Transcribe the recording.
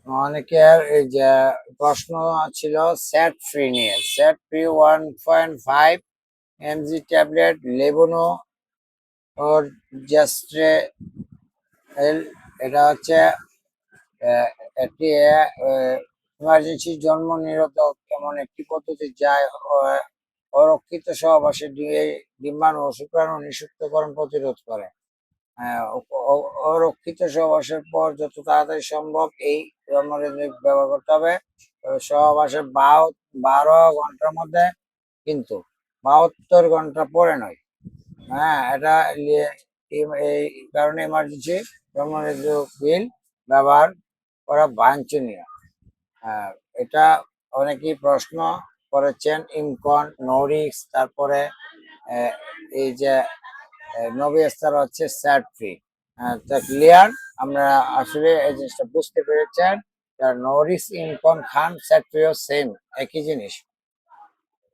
অনেকের এই যে প্রশ্ন ছিল স্যাট ফ্রি নিয়ে। স্যাট ফ্রি 1.5 এমজি ট্যাবলেট লেবনো ওর জাস্টে এটা হচ্ছে একটি ইমার্জেন্সি জন্ম নিরোধক এমন একটি পদ্ধতি যা অরক্ষিত সহবাসে ডিম্বাণু ও শুক্রাণু নিষিক্তকরণ প্রতিরোধ করে। অরক্ষিত সহবাসের পর যত তাড়াতাড়ি সম্ভব এই জন্মনিরোধক ব্যবহার করতে হবে। সহবাসের 12 ঘন্টার মধ্যে, কিন্তু 72 ঘন্টা পরে নয়। এটা এই কারণে ইমার্জেন্সি জন্মনিরোধক পিল ব্যবহার করা বাঞ্ছনীয়। হ্যাঁ, এটা অনেকেই প্রশ্ন করেছেন। ইমকন, নরিক্স, তারপরে এই যে নবিস্তার হচ্ছে স্যাট ফ্রি। তা ক্লিয়ার? আমরা আসলে এই জিনিসটা বুঝতে পেরেছেন। নরিক্স, ইমকন খান, স্যাট ফ্রিও সেম, একই জিনিস।